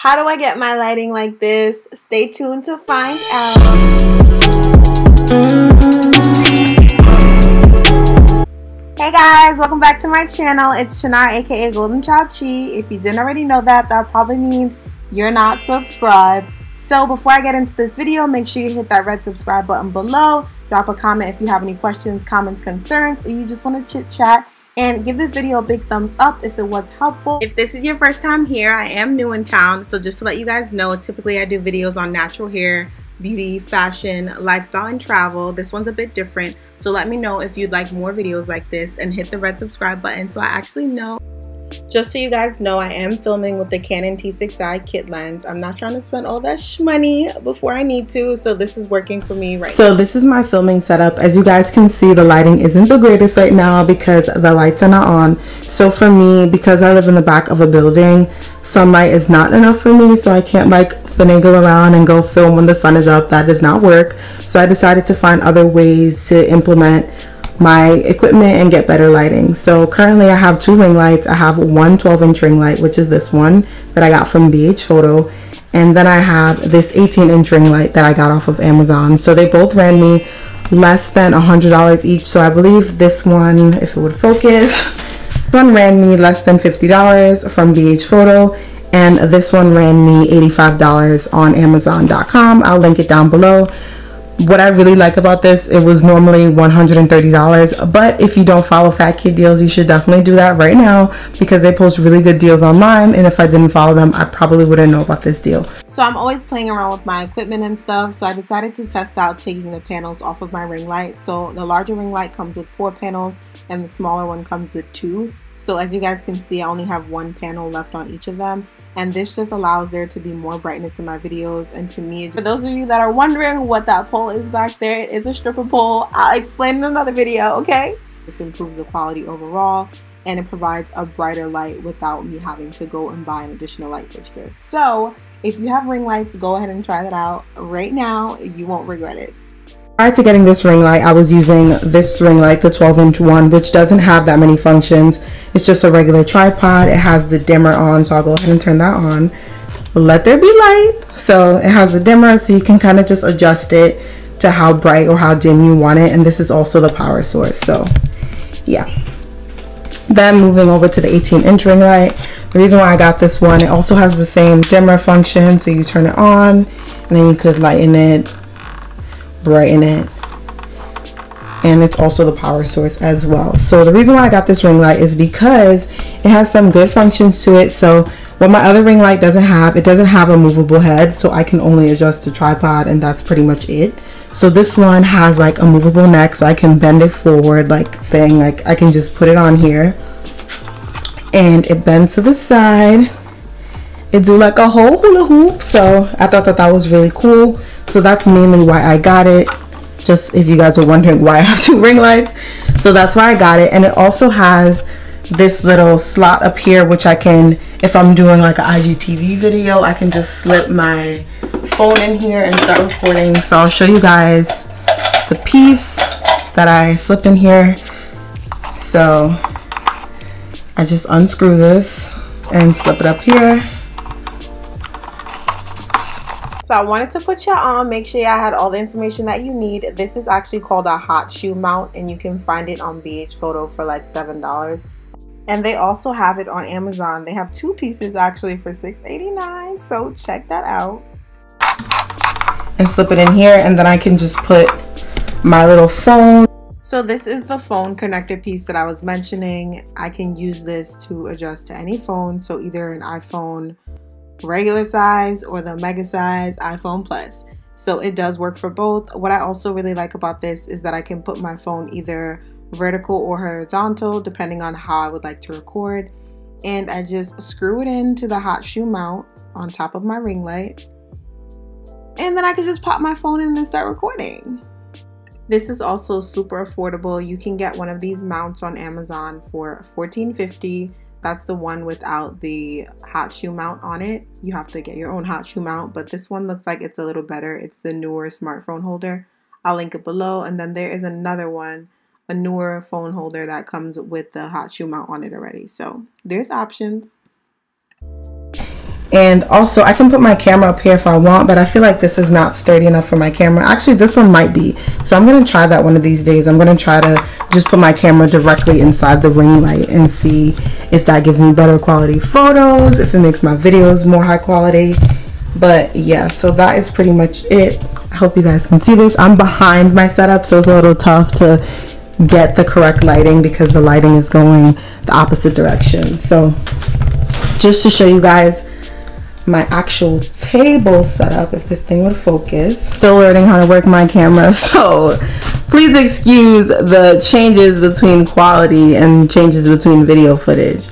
How do I get my lighting like this? Stay tuned to find out. Hey guys, welcome back to my channel. It's Chinara, aka Goldenchildchi. If you didn't already know that, that probably means you're not subscribed. So before I get into this video, make sure you hit that red subscribe button below. Drop a comment if you have any questions, comments, concerns, or you just want to chit chat. And give this video a big thumbs up if it was helpful. If this is your first time here, I am new in town. So just to let you guys know, typically I do videos on natural hair, beauty, fashion, lifestyle, and travel. This one's a bit different. So let me know if you'd like more videos like this and hit the red subscribe button so I actually know. Just so you guys know, I am filming with the Canon T6i kit lens. I'm not trying to spend all that money before I need to, so this is working for me right now. So this is my filming setup. As you guys can see, the lighting isn't the greatest right now because the lights are not on. So for me, because I live in the back of a building, sunlight is not enough for me, so I can't like finagle around and go film when the sun is up. That does not work. So I decided to find other ways to implement my equipment and get better lighting. So currently I have two ring lights. I have one 12-inch ring light, which is this one that I got from BH Photo, and then I have this 18-inch ring light that I got off of Amazon. So they both ran me less than $100 each. So I believe this one, if it would focus, one ran me less than $50 from BH Photo, and this one ran me $85 on Amazon.com. I'll link it down below. What I really like about this, it was normally $130, but if you don't follow Fat Kid Deals, you should definitely do that right now because they post really good deals online, and if I didn't follow them, I probably wouldn't know about this deal. So I'm always playing around with my equipment and stuff, so I decided to test out taking the panels off of my ring light. So the larger ring light comes with 4 panels and the smaller one comes with 2. So as you guys can see, I only have 1 panel left on each of them. And this just allows there to be more brightness in my videos. And to me, for those of you that are wondering what that pole is back there, it is a stripper pole. I'll explain in another video, okay? This improves the quality overall, and it provides a brighter light without me having to go and buy an additional light fixture. So if you have ring lights, go ahead and try that out right now. You won't regret it. Prior to getting this ring light, I was using this ring light, the 12-inch one, which doesn't have that many functions. It's just a regular tripod. It has the dimmer on, so I'll go ahead and turn that on. Let there be light. So it has the dimmer, so you can kind of just adjust it to how bright or how dim you want it. And this is also the power source, so yeah. Then moving over to the 18-inch ring light. The reason why I got this one, it also has the same dimmer function, so you turn it on, and then you could lighten it, brighten it, and it's also the power source as well. So the reason why I got this ring light is because it has some good functions to it. So what my other ring light doesn't have, it doesn't have a movable head, so I can only adjust the tripod, and that's pretty much it. So this one has like a movable neck, so I can bend it forward like thing, like I can just put it on here and it bends to the side. It do like a whole hula hoop, so I thought that was really cool. So that's mainly why I got it, just if you guys were wondering why I have 2 ring lights. So that's why I got it. And it also has this little slot up here, which I can, if I'm doing like an IGTV video, I can just slip my phone in here and start recording. So I'll show you guys the piece that I slip in here. So I just unscrew this and slip it up here. So I wanted to put y'all on, make sure y'all had all the information that you need. This is actually called a hot shoe mount, and you can find it on BH Photo for like $7. And they also have it on Amazon. They have 2 pieces actually for $6.89, so check that out. And slip it in here, and then I can just put my little phone. So this is the phone connector piece that I was mentioning. I can use this to adjust to any phone, so either an iPhone regular size or the mega size iPhone Plus. So it does work for both. What I also really like about this is that I can put my phone either vertical or horizontal depending on how I would like to record, and I just screw it into the hot shoe mount on top of my ring light, and then I can just pop my phone in and start recording. This is also super affordable. You can get one of these mounts on Amazon for $14.50. That's the one without the hot shoe mount on it. You have to get your own hot shoe mount, but this one looks like it's a little better. It's the newer smartphone holder. I'll link it below. And then there is another one, a newer phone holder that comes with the hot shoe mount on it already. So there's options. And also I can put my camera up here if I want, but I feel like this is not sturdy enough for my camera. Actually, this one might be, so I'm gonna try that one of these days. I'm gonna try to just put my camera directly inside the ring light and see if that gives me better quality photos, if it makes my videos more high quality. But yeah, so that is pretty much it. I hope you guys can see this. I'm behind my setup, so it's a little tough to get the correct lighting because the lighting is going the opposite direction. So just to show you guys my actual table setup, if this thing would focus. Still learning how to work my camera, so please excuse the changes between quality and changes between video footage.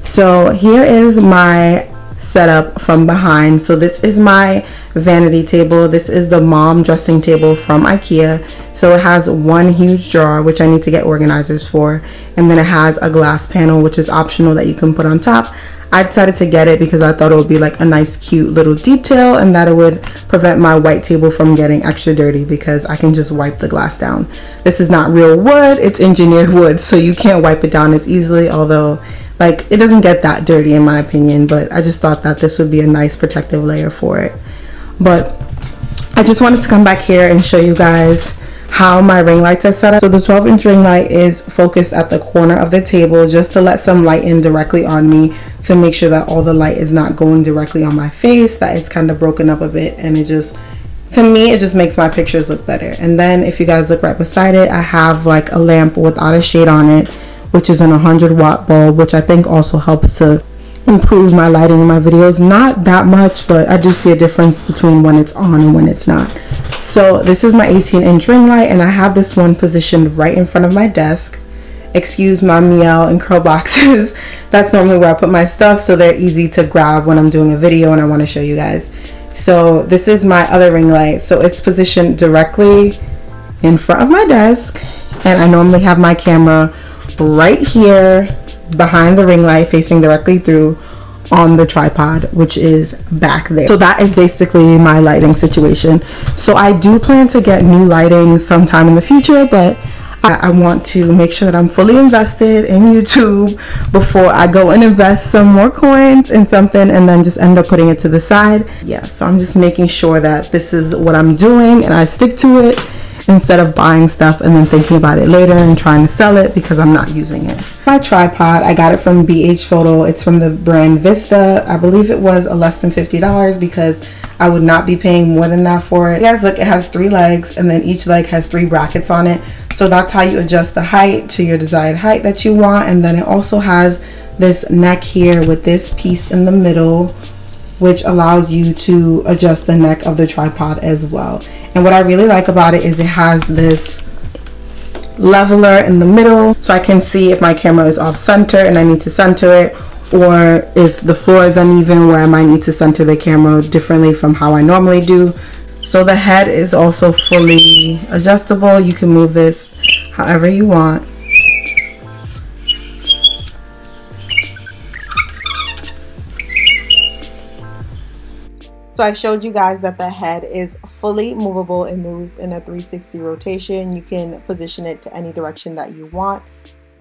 So here is my setup from behind. So this is my vanity table. This is the mom dressing table from IKEA. So it has one huge drawer, which I need to get organizers for, and then it has a glass panel, which is optional, that you can put on top. I decided to get it because I thought it would be like a nice cute little detail, and that it would prevent my white table from getting extra dirty because I can just wipe the glass down. This is not real wood, it's engineered wood, so you can't wipe it down as easily, although like it doesn't get that dirty in my opinion, but I just thought that this would be a nice protective layer for it. But I just wanted to come back here and show you guys how my ring lights are set up. So the 12-inch ring light is focused at the corner of the table just to let some light in directly on me, to make sure that all the light is not going directly on my face, that it's kind of broken up a bit, and it just, to me, it just makes my pictures look better. And then if you guys look right beside it, I have like a lamp without a shade on it, which is an 100-watt bulb, which I think also helps to improve my lighting in my videos. Not that much, but I do see a difference between when it's on and when it's not. So this is my 18-inch ring light, and I have this one positioned right in front of my desk. Excuse my meow and curl boxes. That's normally where I put my stuff, so they're easy to grab when I'm doing a video and I want to show you guys. So this is my other ring light. So it's positioned directly in front of my desk, and I normally have my camera right here behind the ring light, facing directly through on the tripod, which is back there. So that is basically my lighting situation. So I do plan to get new lighting sometime in the future, but I want to make sure that I'm fully invested in YouTube before I go and invest some more coins in something and then just end up putting it to the side. Yeah, so I'm just making sure that this is what I'm doing and I stick to it, instead of buying stuff and then thinking about it later and trying to sell it because I'm not using it. My tripod, I got it from BH Photo. It's from the brand Vista. I believe it was less than $50 because I would not be paying more than that for it. Guys, look, it has 3 legs, and then each leg has 3 brackets on it. So that's how you adjust the height to your desired height that you want. And then it also has this neck here with this piece in the middle, which allows you to adjust the neck of the tripod as well. And what I really like about it is it has this leveler in the middle, so I can see if my camera is off center and I need to center it, or if the floor is uneven where I might need to center the camera differently from how I normally do. So the head is also fully adjustable. You can move this however you want. So I showed you guys that the head is fully movable. It moves in a 360 rotation. You can position it to any direction that you want.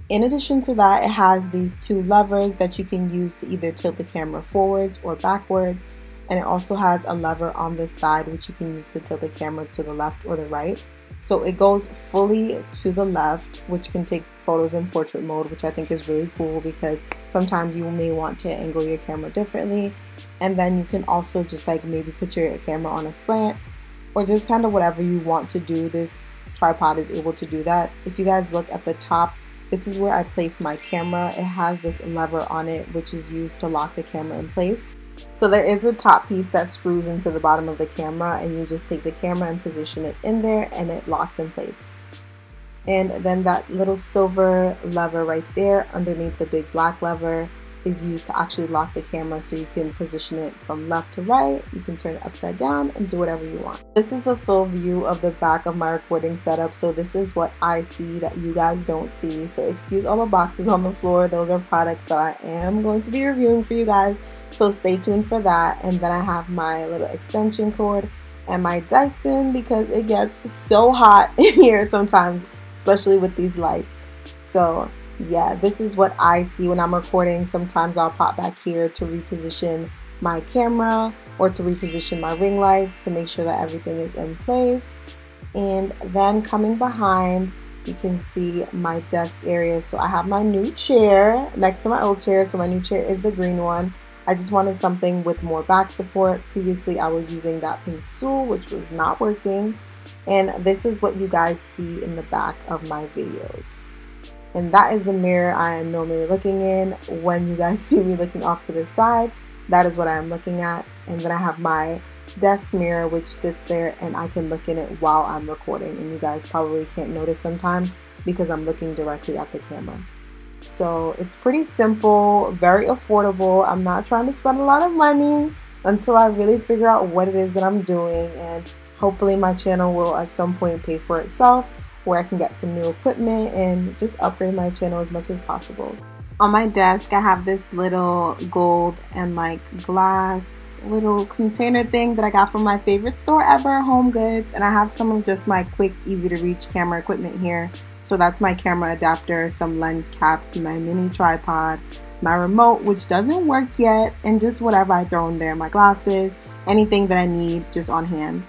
In addition to that, it has these 2 levers that you can use to either tilt the camera forwards or backwards. And it also has a lever on this side which you can use to tilt the camera to the left or the right. So it goes fully to the left, which can take photos in portrait mode, which I think is really cool because sometimes you may want to angle your camera differently. And then you can also just like maybe put your camera on a slant or just kind of whatever you want to do. This tripod is able to do that. If you guys look at the top, this is where I place my camera. It has this lever on it which is used to lock the camera in place. So there is a top piece that screws into the bottom of the camera, and you just take the camera and position it in there and it locks in place. And then that little silver lever right there underneath the big black lever is used to actually lock the camera, so you can position it from left to right. You can turn it upside down and do whatever you want. This is the full view of the back of my recording setup. So this is what I see that you guys don't see. So excuse all the boxes on the floor. Those are products that I am going to be reviewing for you guys. So stay tuned for that. And then I have my little extension cord and my Dyson because it gets so hot in here sometimes, especially with these lights. So yeah, this is what I see when I'm recording. Sometimes I'll pop back here to reposition my camera or to reposition my ring lights to make sure that everything is in place. And then coming behind, you can see my desk area. So I have my new chair next to my old chair. So my new chair is the green one. I just wanted something with more back support. Previously I was using that pink stool, which was not working. And this is what you guys see in the back of my videos. And that is the mirror I am normally looking in. When you guys see me looking off to the side, that is what I am looking at. And then I have my desk mirror, which sits there, and I can look in it while I'm recording. And you guys probably can't notice sometimes because I'm looking directly at the camera. So it's pretty simple, very affordable. I'm not trying to spend a lot of money until I really figure out what it is that I'm doing. And hopefully my channel will at some point pay for itself, where I can get some new equipment and just upgrade my channel as much as possible. On my desk, I have this little gold and like glass little container thing that I got from my favorite store ever, Home Goods. And I have some of just my quick, easy to reach camera equipment here. So that's my camera adapter, some lens caps, my mini tripod, my remote, which doesn't work yet, and just whatever I throw in there, my glasses, anything that I need just on hand.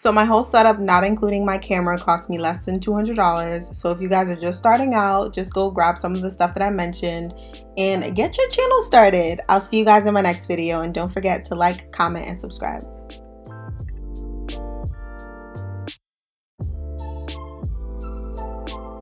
So my whole setup, not including my camera, cost me less than $200. So if you guys are just starting out, just go grab some of the stuff that I mentioned and get your channel started. I'll see you guys in my next video, and don't forget to like, comment, and subscribe.